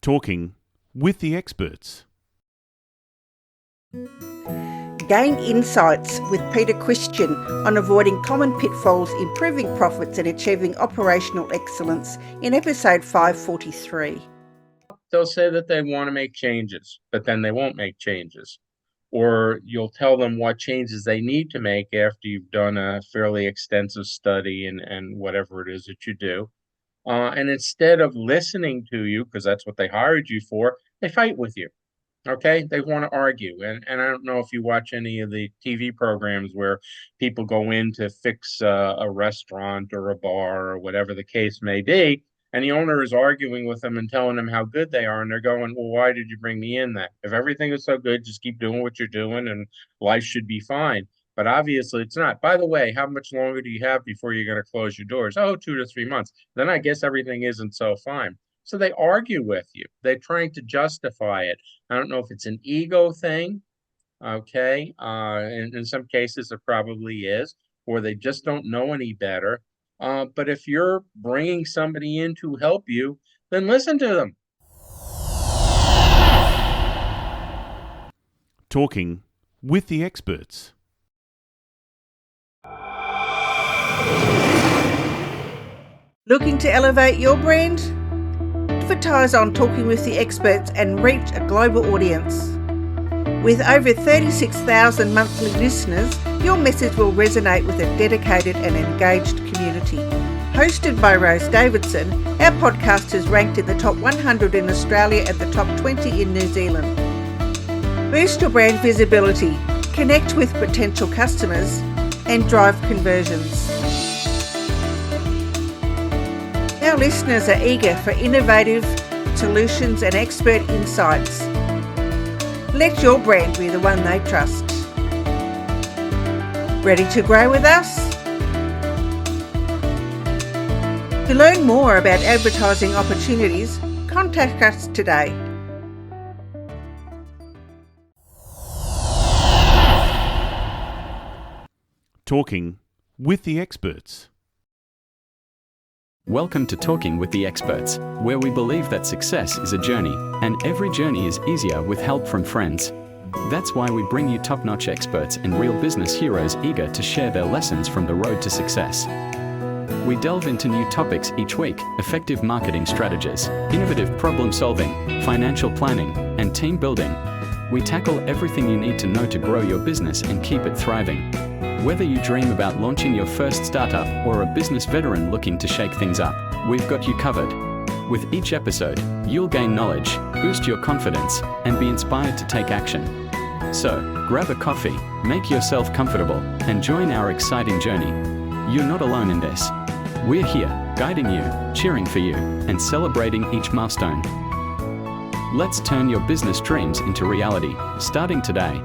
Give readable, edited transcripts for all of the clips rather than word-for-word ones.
Talking with the experts. Gain insights with Peter Christian on avoiding common pitfalls, improving profits and achieving operational excellence in episode 543. They'll say that they want to make changes, but then they won't make changes. Or you'll tell them what changes they need to make after you've done a fairly extensive study and whatever it is that you do. And instead of listening to you, because that's what they hired you for, they fight with you. Okay, they want to argue. And I don't know if you watch any of the TV programs where people go in to fix a restaurant or a bar or whatever the case may be, and the owner is arguing with them and telling them how good they are, and they're going, well, why did you bring me in then? If everything is so good, just keep doing what you're doing and life should be fine. But obviously it's not. By the way, how much longer do you have before you're going to close your doors? Oh, 2 to 3 months. Then I guess everything isn't so fine. So they argue with you. They're trying to justify it. I don't know if it's an ego thing, okay? In some cases, it probably is, or they just don't know any better. But if you're bringing somebody in to help you, then listen to them. Talking with the experts. Looking to elevate your brand? Advertise on Talking with the Experts and reach a global audience. With over 36,000 monthly listeners, your message will resonate with a dedicated and engaged community. Hosted by Rose Davidson, our podcast is ranked in the top 100 in Australia and the top 20 in New Zealand. Boost your brand visibility, connect with potential customers, and drive conversions. Our listeners are eager for innovative solutions and expert insights. Let your brand be the one they trust. Ready to grow with us? To learn more about advertising opportunities, contact us today. Talking with the experts. Welcome to Talking with the Experts, where we believe that success is a journey, and every journey is easier with help from friends. That's why we bring you top-notch experts and real business heroes eager to share their lessons from the road to success. We delve into new topics each week: effective marketing strategies, innovative problem-solving, financial planning, and team building. We tackle everything you need to know to grow your business and keep it thriving. Whether you dream about launching your first startup or a business veteran looking to shake things up, we've got you covered. With each episode, you'll gain knowledge, boost your confidence, and be inspired to take action. So, grab a coffee, make yourself comfortable, and join our exciting journey. You're not alone in this. We're here, guiding you, cheering for you, and celebrating each milestone. Let's turn your business dreams into reality, starting today.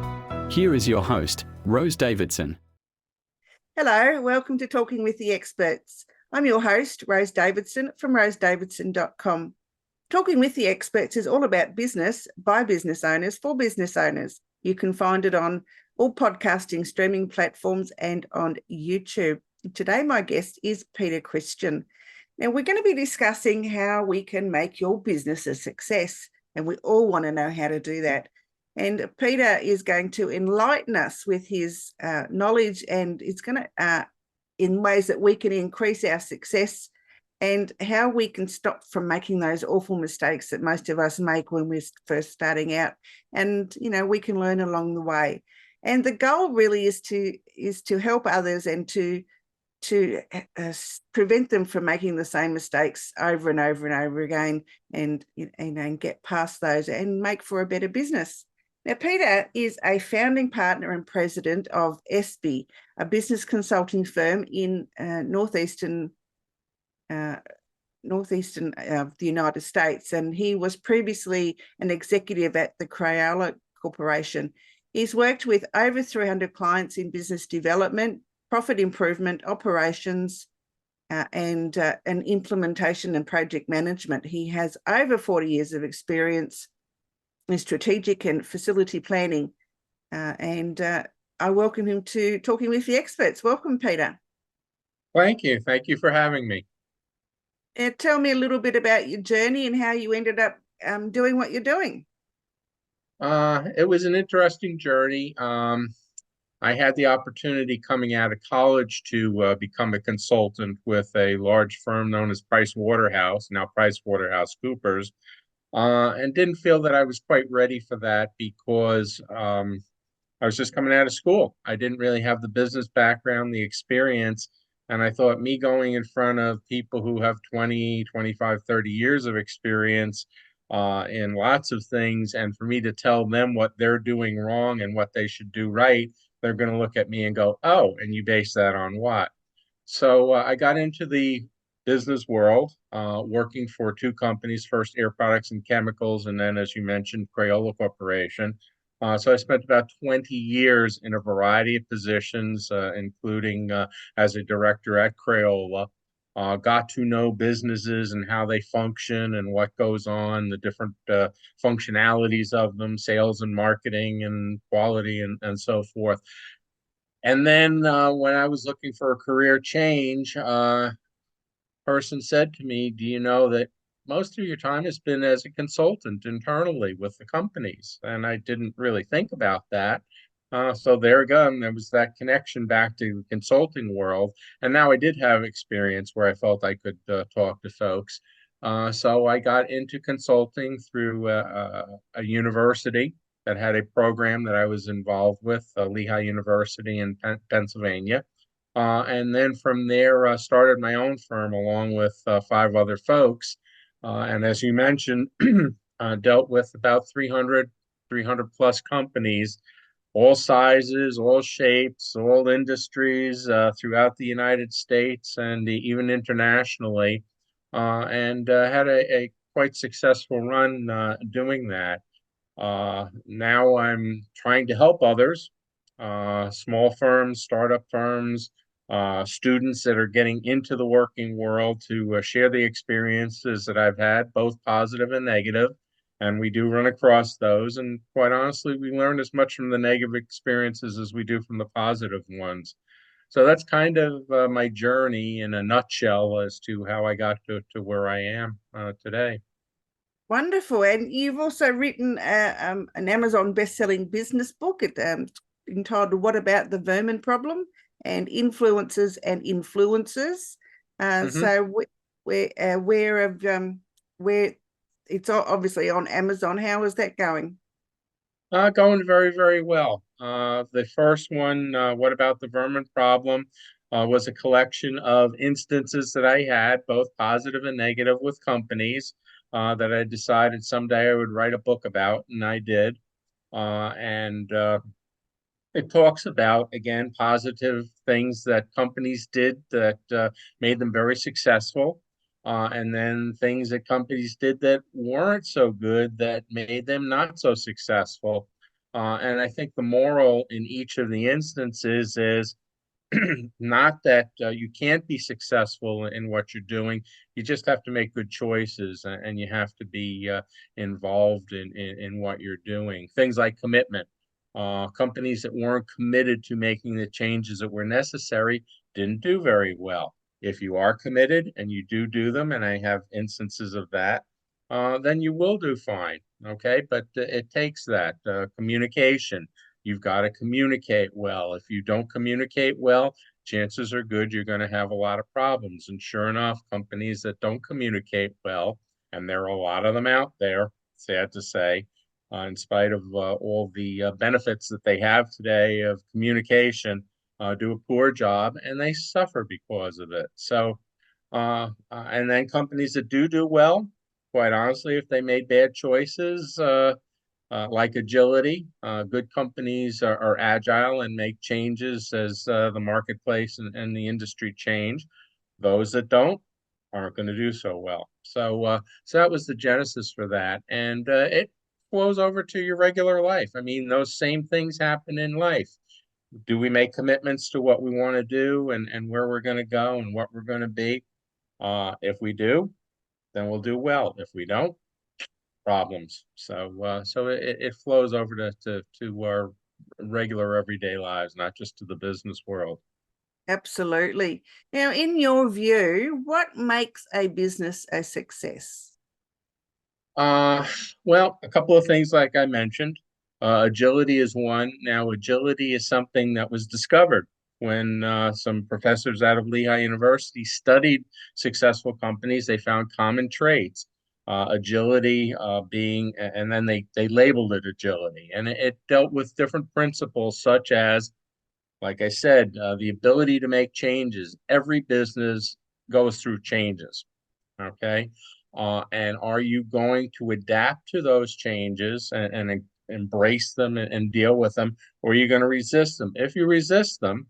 Here is your host, Rose Davidson. Hello, welcome to Talking with the Experts. I'm your host, Rose Davidson from rosedavidson.com. Talking with the Experts is all about business by business owners for business owners. You can find it on all podcasting streaming platforms and on YouTube. Today, my guest is Peter Christian. Now, we're going to be discussing how we can make your business a success, and we all want to know how to do that. And Peter is going to enlighten us with his knowledge, and it's going to, in ways that we can increase our success and how we can stop from making those awful mistakes that most of us make when we're first starting out. And, you know, we can learn along the way. And the goal really is to help others and to prevent them from making the same mistakes over and over and over again, and get past those and make for a better business. Now, Peter is a founding partner and president of espi, a business consulting firm in northeastern of the United States, and he was previously an executive at the Crayola Corporation. He's worked with over 300 clients in business development, profit improvement, operations, and implementation and project management. He has over 40 years of experience in strategic and facility planning, and I welcome him to Talking with the Experts. Welcome, Peter. Thank you. Thank you for having me. Tell me a little bit about your journey and how you ended up doing what you're doing? It was an interesting journey. I had the opportunity coming out of college to become a consultant with a large firm known as Price Waterhouse, now Price Waterhouse Coopers, and didn't feel that I was quite ready for that because I was just coming out of school. I didn't really have the business background, the experience, and I thought me going in front of people who have 20, 25, 30 years of experience in lots of things, and for me to tell them what they're doing wrong and what they should do right, they're going to look at me and go, "Oh, and you base that on what?" So I got into the business world, working for two companies, first Air Products and Chemicals, and then, as you mentioned, Crayola Corporation. So I spent about 20 years in a variety of positions, including as a director at Crayola. Got to know businesses and how they function and what goes on, the different functionalities of them, sales and marketing and quality and so forth. And then when I was looking for a career change, person said to me, "Do you know that most of your time has been as a consultant internally with the companies?" And I didn't really think about that. So there again, there was that connection back to the consulting world. And now I did have experience where I felt I could talk to folks. So I got into consulting through a university that had a program that I was involved with, Lehigh University in Pennsylvania. And then from there, started my own firm along with five other folks. And as you mentioned, dealt with about 300 plus companies, all sizes, all shapes, all industries throughout the United States and even internationally, and had a quite successful run doing that. Now I'm trying to help others, small firms, startup firms, students that are getting into the working world to share the experiences that I've had, both positive and negative. And we do run across those. And quite honestly, we learn as much from the negative experiences as we do from the positive ones. So that's kind of my journey in a nutshell as to how I got to where I am today. Wonderful. And you've also written an Amazon best-selling business book entitled "What About the Vermin Problem?" and Influencers and Influencers. So where it's obviously on Amazon. How is that going? Going very, very well. The first one, What About the Vermin Problem, was a collection of instances that I had, both positive and negative, with companies that I decided someday I would write a book about, and I did. And it talks about, again, positive things that companies did that made them very successful. And then things that companies did that weren't so good that made them not so successful. And I think the moral in each of the instances is not that you can't be successful in what you're doing. You just have to make good choices and you have to be involved in what you're doing. Things like commitment. Companies that weren't committed to making the changes that were necessary didn't do very well. If you are committed and you do them, and I have instances of that, then you will do fine. Okay, but it takes that communication. You've got to communicate well. If you don't communicate well, chances are good you're going to have a lot of problems. And sure enough, companies that don't communicate well, and there are a lot of them out there, sad to say, in spite of all the benefits that they have today of communication, do a poor job and they suffer because of it. So, and then companies that do well, quite honestly, if they made bad choices, like agility. Good companies are agile and make changes as the marketplace and the industry change. Those that don't aren't going to do so well. So that was the genesis for that, and it flows over to your regular life. I mean, those same things happen in life. Do we make commitments to what we want to do and where we're going to go and what we're going to be? If we do, then we'll do well. If we don't, problems. So it flows over to our regular everyday lives, not just to the business world. Absolutely. Now, in your view, what makes a business a success? Well, a couple of things like I mentioned. Agility is one. Now, agility is something that was discovered when some professors out of Lehigh University studied successful companies. They found common traits. Agility being, and then they labeled it agility, and it dealt with different principles such as, like I said, the ability to make changes. Every business goes through changes. Okay. And are you going to adapt to those changes and embrace them and deal with them, or are you going to resist them? If you resist them,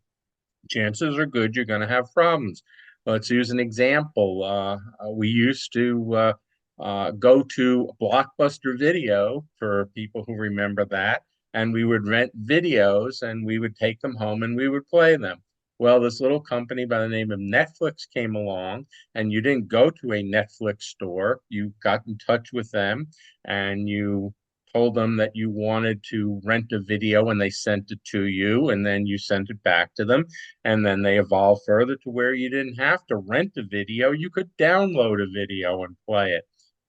chances are good you're going to have problems. Let's use an example. We used to go to Blockbuster Video, for people who remember that, and we would rent videos and we would take them home and we would play them. Well, this little company by the name of Netflix came along, and you didn't go to a Netflix store. You got in touch with them and you told them that you wanted to rent a video, and they sent it to you, and then you sent it back to them. And then they evolved further to where you didn't have to rent a video. You could download a video and play it.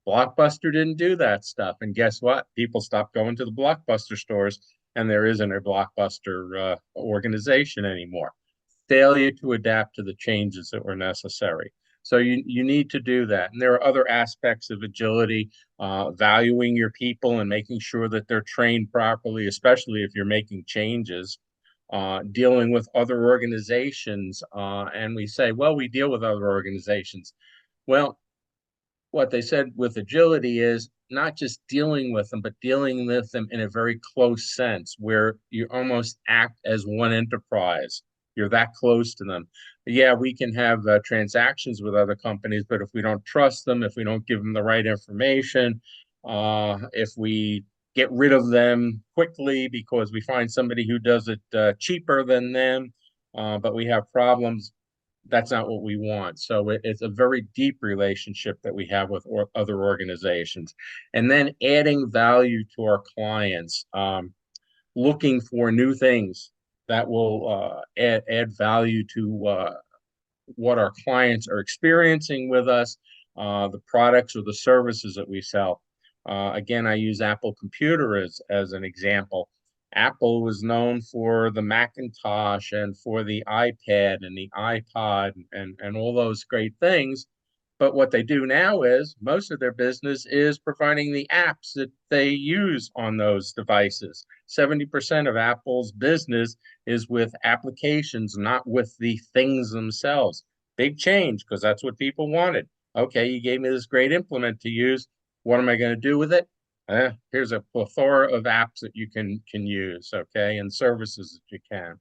Blockbuster didn't do that stuff. And guess what? People stopped going to the Blockbuster stores, and there isn't a Blockbuster organization anymore. Failure to adapt to the changes that were necessary. So you need to do that. And there are other aspects of agility, valuing your people and making sure that they're trained properly, especially if you're making changes, dealing with other organizations. And we say, well, we deal with other organizations. Well, what they said with agility is not just dealing with them, but dealing with them in a very close sense where you almost act as one enterprise. You're that close to them. Yeah, we can have transactions with other companies, but if we don't trust them, if we don't give them the right information, if we get rid of them quickly because we find somebody who does it cheaper than them, but we have problems, that's not what we want. So it's a very deep relationship that we have with other organizations. And then adding value to our clients, looking for new things that will add value to what our clients are experiencing with us, the products or the services that we sell. Again, I use Apple Computer as an example. Apple was known for the Macintosh and for the iPad and the iPod and all those great things. But what they do now is most of their business is providing the apps that they use on those devices. 70% of Apple's business is with applications, not with the things themselves. Big change, because that's what people wanted. Okay, you gave me this great implement to use. What am I going to do with it? Here's a plethora of apps that you can use, okay, and services that you can.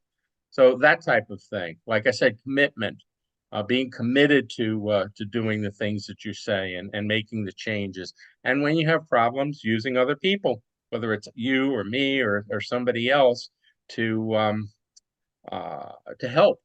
So that type of thing. Like I said, commitment, being committed to doing the things that you say and making the changes. And when you have problems, using other people, whether it's you or me or somebody else, to help,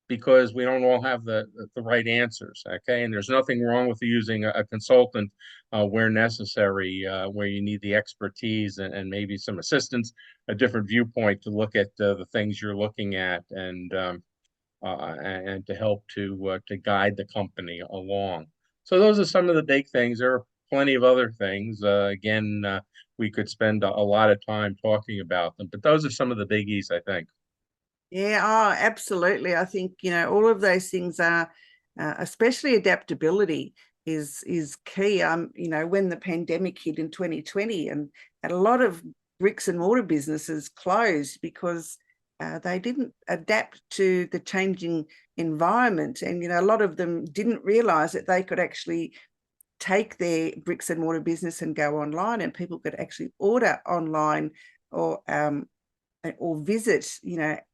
because we don't all have the right answers, okay? And there's nothing wrong with using a consultant where necessary, where you need the expertise and maybe some assistance, a different viewpoint to look at the things you're looking at, and to help to guide the company along. So those are some of the big things. There are plenty of other things. Again, we could spend a lot of time talking about them, but those are some of the biggies, I think. Yeah, oh, absolutely. I think, all of those things are, especially adaptability is key. When the pandemic hit in 2020 and a lot of bricks and mortar businesses closed because they didn't adapt to the changing environment. And, a lot of them didn't realize that they could actually take their bricks and mortar business and go online, and people could actually order online or visit,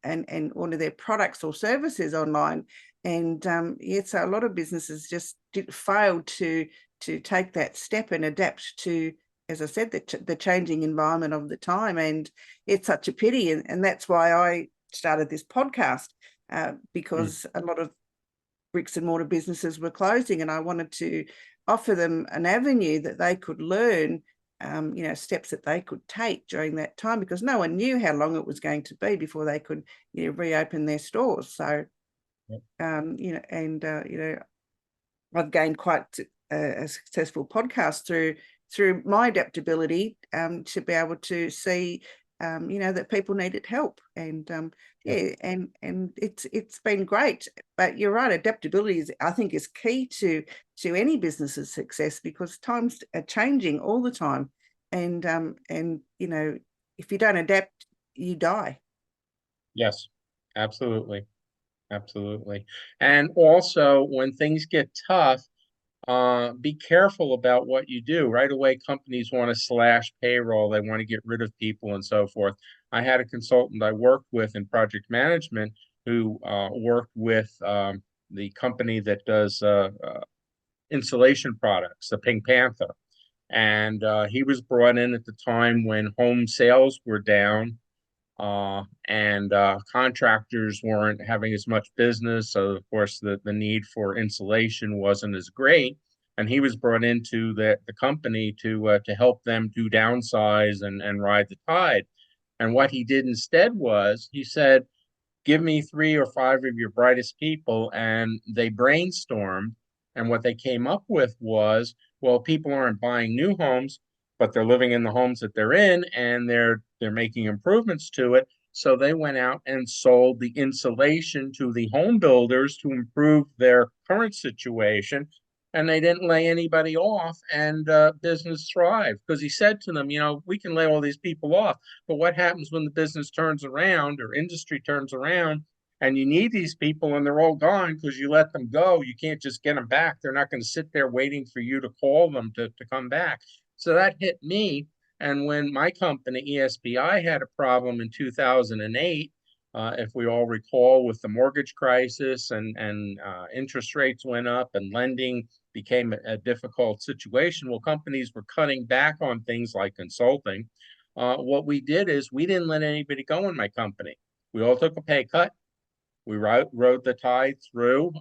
and order their products or services online. And so a lot of businesses just failed to take that step and adapt to, as I said, the changing environment of the time. And it's such a pity. And that's why I started this podcast, because a lot of bricks and mortar businesses were closing, and I wanted to offer them an avenue that they could learn, steps that they could take during that time, because no one knew how long it was going to be before they could, reopen their stores. So, I've gained quite a successful podcast through through my adaptability to be able to see, that people needed help. And and it's been great. But you're right, adaptability I think is key to any business's success, because times are changing all the time. And if you don't adapt, you die. Yes, absolutely. Absolutely. And also, when things get tough, be careful about what you do. Right away, companies want to slash payroll. They want to get rid of people and so forth. I had a consultant I worked with in project management who worked with the company that does insulation products, the Pink Panther. And he was brought in at the time when home sales were down, and contractors weren't having as much business. So, of course, the need for insulation wasn't as great. And he was brought into the company to help them do downsize and ride the tide. And what he did instead was he said, give me 3 or 5 of your brightest people. And they brainstormed. And what they came up with was, well, people aren't buying new homes, but they're living in the homes that they're in, and they're making improvements to it. So they went out and sold the insulation to the home builders to improve their current situation. And they didn't lay anybody off, and business thrived, because he said to them, we can lay all these people off, but what happens when the business turns around or industry turns around and you need these people and they're all gone because you let them go? You can't just get them back. They're not going to sit there waiting for you to call them to come back. So that hit me. And when my company, ESPI, had a problem in 2008, if we all recall, with the mortgage crisis and interest rates went up and lending became a difficult situation. Well, companies were cutting back on things like consulting. What we did is we didn't let anybody go in my company. We all took a pay cut. We rode the tide through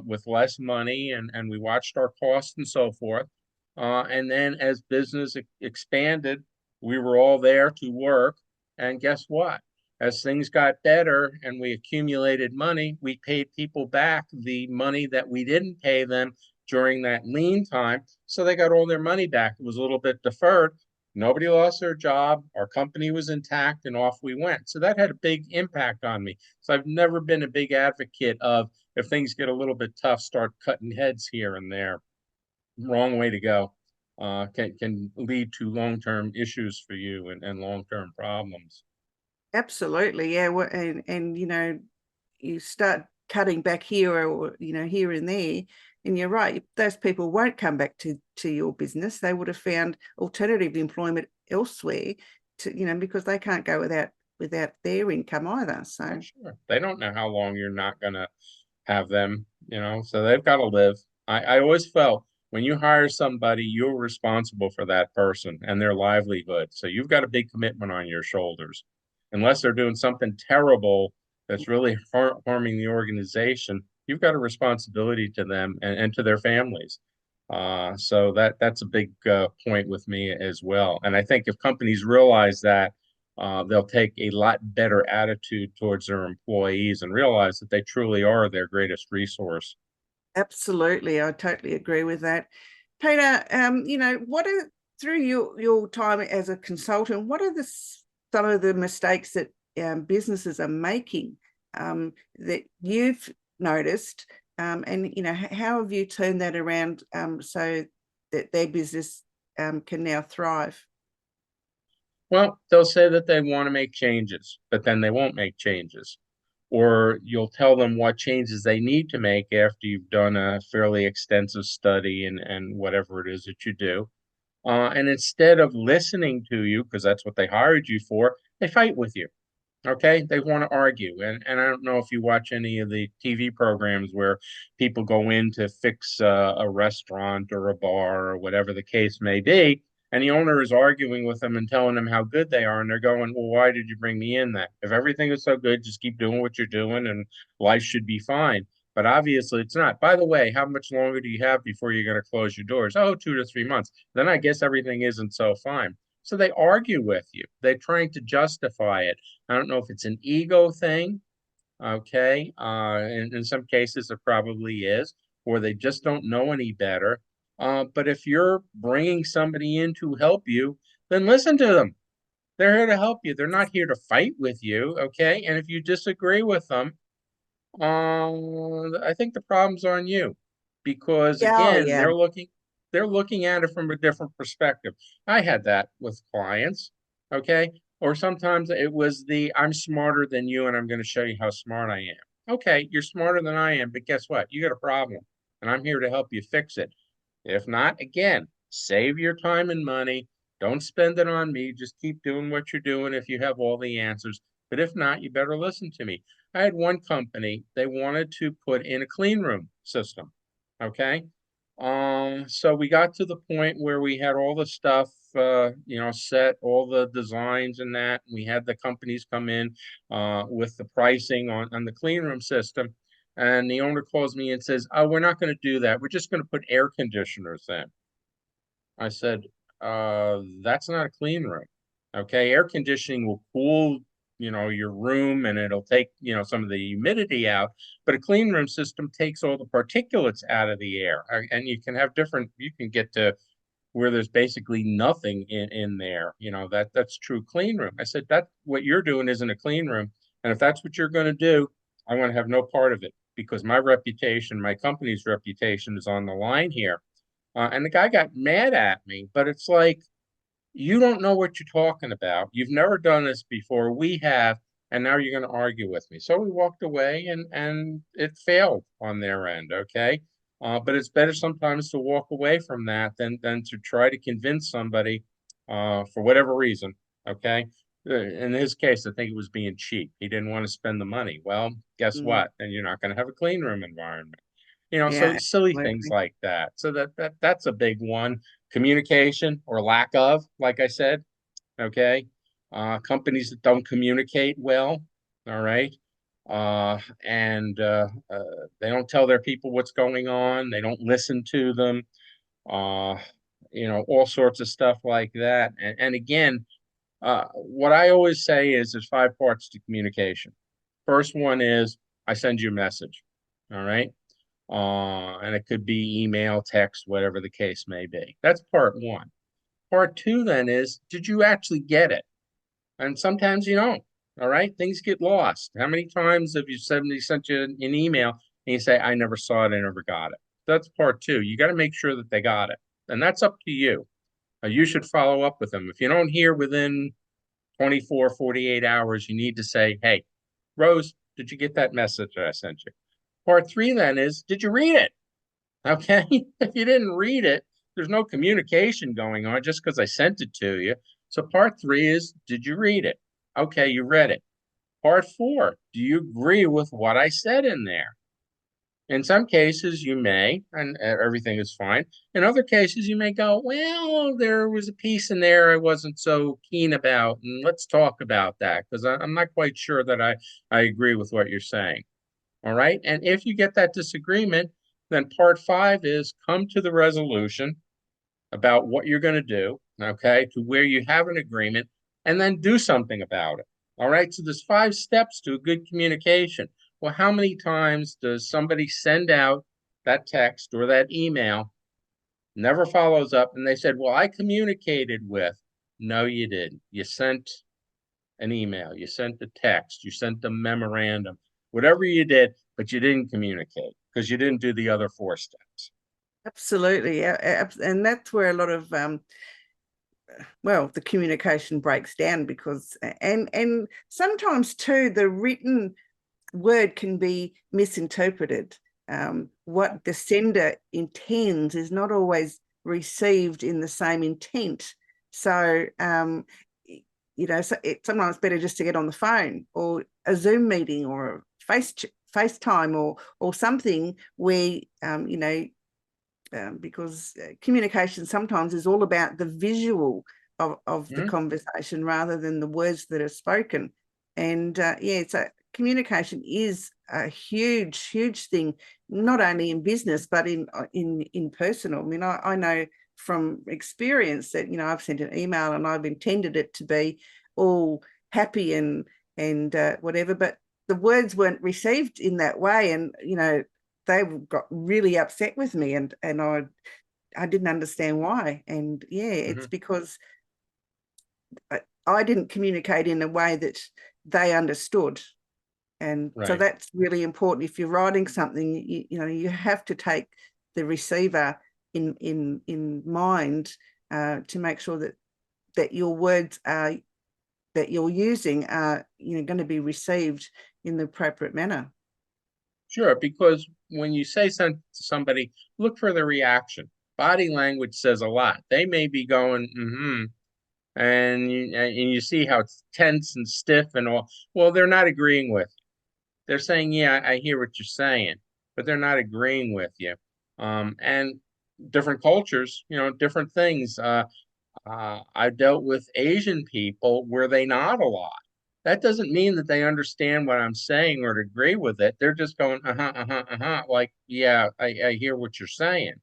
with less money, and we watched our costs and so forth. And then as business expanded, we were all there to work. And guess what? As things got better and we accumulated money, we paid people back the money that we didn't pay them during that lean time. So they got all their money back. It was a little bit deferred. Nobody lost their job. Our company was intact, and off we went. So that had a big impact on me. So I've never been a big advocate of, if things get a little bit tough, start cutting heads here and there. Wrong way to go. Can lead to long-term issues for you and long-term problems. Absolutely, yeah. And you start cutting back here or here and there, and you're right. Those people won't come back to your business. They would have found alternative employment elsewhere, because they can't go without their income either. So sure, they don't know how long you're not going to have them. So they've got to live. I always felt, when you hire somebody, you're responsible for that person and their livelihood. So you've got a big commitment on your shoulders. Unless they're doing something terrible that's really harming the organization, you've got a responsibility to them and to their families. So that's a big point with me as well. And I think if companies realize that, they'll take a lot better attitude towards their employees and realize that they truly are their greatest resource. absolutely, I totally agree with that. Peter, what are, through your time as a consultant, what are some of the mistakes that businesses are making that you've noticed, and how have you turned that around so that their business can now thrive? Well, they'll say that they want to make changes, but then they won't make changes. Or you'll tell them what changes they need to make after you've done a fairly extensive study and whatever it is that you do. And instead of listening to you, because that's what they hired you for, they fight with you. Okay, they want to argue. And I don't know if you watch any of the TV programs where people go in to fix a restaurant or a bar or whatever the case may be, and the owner is arguing with them and telling them how good they are, and they're going, well, why did you bring me in then? If everything is so good, just keep doing what you're doing and life should be fine. But obviously it's not. By the way, how much longer do you have before you're going to close your doors? Oh, 2 to 3 months. Then I guess everything isn't so fine. So they argue with you. They're trying to justify it. I don't know if it's an ego thing, okay? In some cases, it probably is, or they just don't know any better. But if you're bringing somebody in to help you, then listen to them. They're here to help you. They're not here to fight with you, okay? And if you disagree with them, I think the problem's on you, because Yeah, oh, again, yeah. they're looking at it from a different perspective. I had that with clients, okay? Or sometimes it was I'm smarter than you and I'm going to show you how smart I am. Okay, you're smarter than I am, but guess what? You got a problem and I'm here to help you fix it. If not, again, save your time and money. Don't spend it on me. Just keep doing what you're doing if you have all the answers. But if not, you better listen to me. I had one company, they wanted to put in a clean room system. Okay. So we got to the point where we had all the stuff, set, all the designs and that. And we had the companies come in with the pricing on the clean room system. And the owner calls me and says, "Oh, we're not going to do that. We're just going to put air conditioners in." I said, that's not a clean room. Okay, air conditioning will cool, your room and it'll take, some of the humidity out, but a clean room system takes all the particulates out of the air. And you can have you can get to where there's basically nothing in there. That's true clean room. I said, that what you're doing isn't a clean room. And if that's what you're going to do, I want to have no part of it, because my reputation, my company's reputation is on the line here. And the guy got mad at me, but it's like, you don't know what you're talking about. You've never done this before. We have, and now you're going to argue with me. So we walked away, and it failed on their end. Okay. But it's better sometimes to walk away from that than to try to convince somebody for whatever reason. Okay. In his case, I think it was being cheap. He didn't want to spend the money. Well, guess Mm, what? Then you're not going to have a clean room environment. So yeah, silly things absolutely. like that. So that's a big one. Communication or lack of, like I said, okay. Companies that don't communicate well, all right. And they don't tell their people what's going on. They don't listen to them. Uh, all sorts of stuff like that. And again, what I always say is there's 5 parts to communication. First one is I send you a message, all right? And it could be email, text, whatever the case may be. That's part one. Part two then is, did you actually get it? And sometimes you don't. All right, things get lost. How many times have somebody sent you an email and you say, "I never saw it, I never got it"? That's part two. You got to make sure that they got it, and that's up to you. You should follow up with them. If you don't hear within 24, 48 hours, you need to say, "Hey, Rose, did you get that message that I sent you?" Part three then is, did you read it? Okay. If you didn't read it, there's no communication going on just because I sent it to you. So part three is, did you read it? Okay, you read it. Part four, do you agree with what I said in there? In some cases, you may, and everything is fine. In other cases, you may go, well, there was a piece in there I wasn't so keen about, and let's talk about that, because I'm not quite sure that I agree with what you're saying. All right. And if you get that disagreement, then part five is come to the resolution about what you're going to do, okay, to where you have an agreement, and then do something about it. All right. So there's 5 steps to a good communication. Well, how many times does somebody send out that text or that email, never follows up, and they said, well, I communicated with? No, you didn't. You sent an email, you sent a text, you sent a memorandum, whatever you did, but you didn't communicate because you didn't do the other 4 steps. Absolutely. Yeah, and that's where a lot of the communication breaks down, because and sometimes too the written word can be misinterpreted. What the sender intends is not always received in the same intent. So so it's sometimes better just to get on the phone or a Zoom meeting or a FaceTime or something where because communication sometimes is all about the visual of the conversation rather than the words that are spoken. And communication is a huge thing, not only in business but in personal. I mean, I know from experience that I've sent an email and I've intended it to be all happy and whatever, but the words weren't received in that way, and they got really upset with me, and I I didn't understand why. And yeah, it's Mhm. because I didn't communicate in a way that they understood. And so Right. that's really important. If you're writing something, you have to take the receiver in mind, to make sure that your words are that you're using are going to be received in the appropriate manner. Sure, because when you say something to somebody, look for the reaction. Body language says a lot. They may be going, mm-hmm, and you see how it's tense and stiff and all. Well, they're not agreeing with you. They're saying, yeah, I hear what you're saying, but they're not agreeing with you. And different cultures, different things. I've dealt with Asian people where they nod a lot. That doesn't mean that they understand what I'm saying or agree with it. They're just going, like, yeah, I hear what you're saying.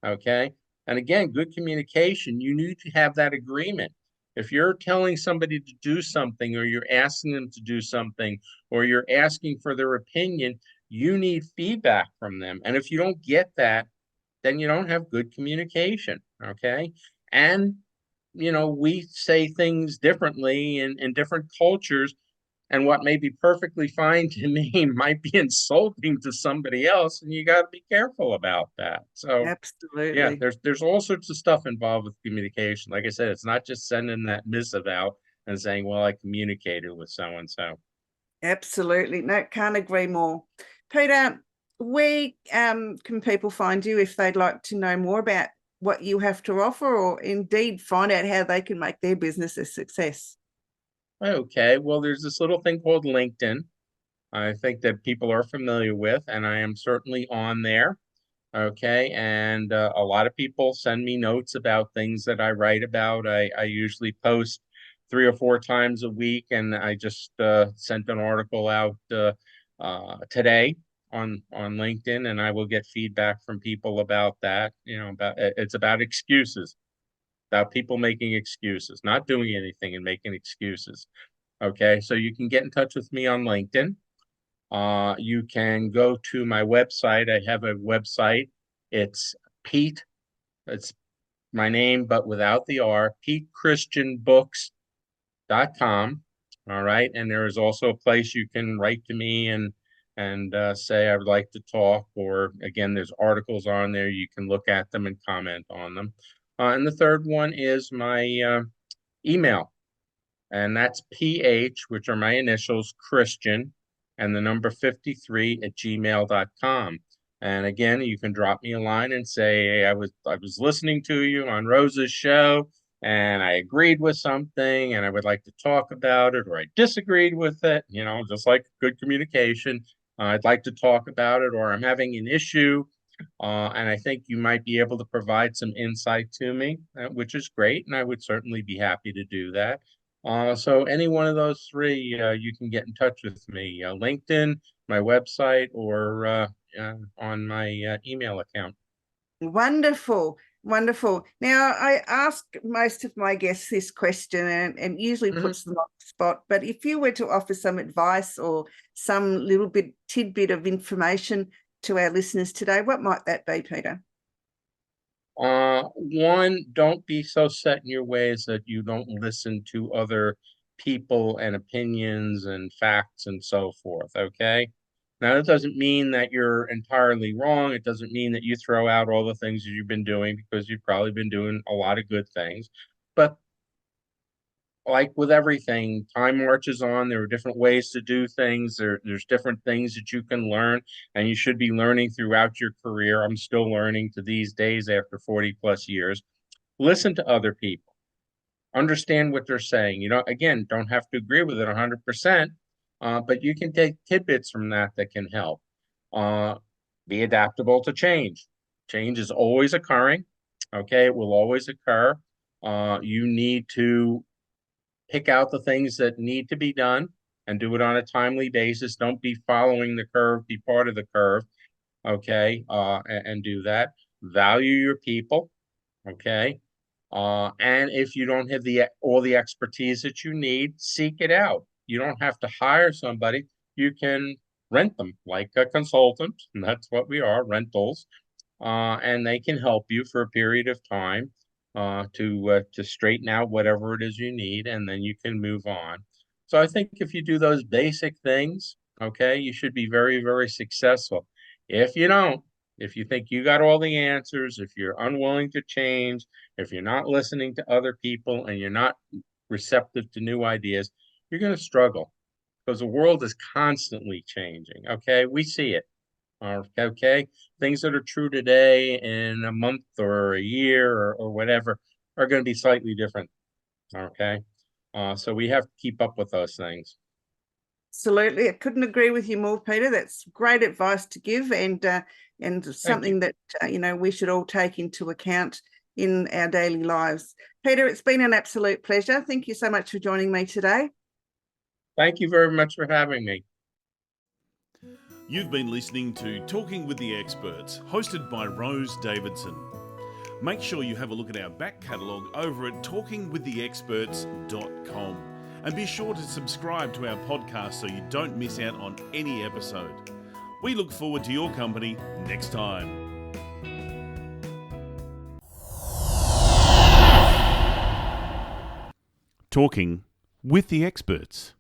Okay. And again, good communication, you need to have that agreement. If you're telling somebody to do something, or you're asking them to do something, or you're asking for their opinion, you need feedback from them. And if you don't get that, then you don't have good communication. Okay. And we say things differently in different cultures, and what may be perfectly fine to me might be insulting to somebody else, and you got to be careful about that. So, yeah, Absolutely. there's all sorts of stuff involved with communication. Like I said, it's not just sending that missive out and saying, well, I communicated with so and so. Absolutely. No, can't agree more. Peter, where can people find you if they'd like to know more about what you have to offer, or indeed find out how they can make their business a success? Okay, well, there's this little thing called LinkedIn. I think that people are familiar with, and I am certainly on there. Okay, and a lot of people send me notes about things that I write about. I usually post 3 or 4 times a week, and I just sent an article out today on LinkedIn, and I will get feedback from people about that. It's about excuses, about people making excuses, not doing anything and making excuses. Okay, so you can get in touch with me on LinkedIn. You can go to my website. I have a website. It's Pete. It's my name, but without the R, PeteChristianBooks.com. All right. And there is also a place you can write to me and say I would like to talk. Or again, there's articles on there. You can look at them and comment on them. And the third one is my email. And that's PH, which are my initials, Christian, and the number 53 at gmail.com. And again, you can drop me a line and say, hey, I was listening to you on Rose's show, and I agreed with something, and I would like to talk about it, or I disagreed with it, just like good communication. I'd like to talk about it, or I'm having an issue, and I think you might be able to provide some insight to me, which is great, and I would certainly be happy to do that. So any one of those three, you can get in touch with me, LinkedIn, my website, or on my email account. Wonderful. Wonderful. Now, I ask most of my guests this question, and usually puts them on the spot. But if you were to offer some advice or some little bit tidbit of information to our listeners today, what might that be, Peter? One, don't be so set in your ways that you don't listen to other people and opinions and facts and so forth. Okay. Now, that doesn't mean that you're entirely wrong. It doesn't mean that you throw out all the things that you've been doing, because you've probably been doing a lot of good things. But like with everything, time marches on. There are different ways to do things. There's different things that you can learn, and you should be learning throughout your career. I'm still learning to these days after 40 plus years. Listen to other people, understand what they're saying. Again, don't have to agree with it 100%, but you can take tidbits from that can help. Be adaptable to change. Change is always occurring. Okay, it will always occur. You need to pick out the things that need to be done and do it on a timely basis. Don't be following the curve, be part of the curve. Okay, and do that. Value your people. Okay. And if you don't have all the expertise that you need, seek it out. You don't have to hire somebody. You can rent them like a consultant, and that's what we are, rentals. and they can help you for a period of time to straighten out whatever it is you need, and then you can move on. So I think if you do those basic things, okay, you should be very, very successful. If you don't, if you think you got all the answers, if you're unwilling to change, if you're not listening to other people and you're not receptive to new ideas, you're going to struggle because the world is constantly changing. Okay, we see it. Okay, things that are true today in a month or a year or whatever are going to be slightly different. Okay, so we have to keep up with those things. Absolutely. I couldn't agree with you more, Peter. That's great advice to give, and something that we should all take into account in our daily lives. Peter, it's been an absolute pleasure. Thank you so much for joining me today. Thank you very much for having me. You've been listening to Talking with the Experts, hosted by Rose Davidson. Make sure you have a look at our back catalogue over at talkingwiththeexperts.com. And be sure to subscribe to our podcast so you don't miss out on any episode. We look forward to your company next time. Talking with the Experts.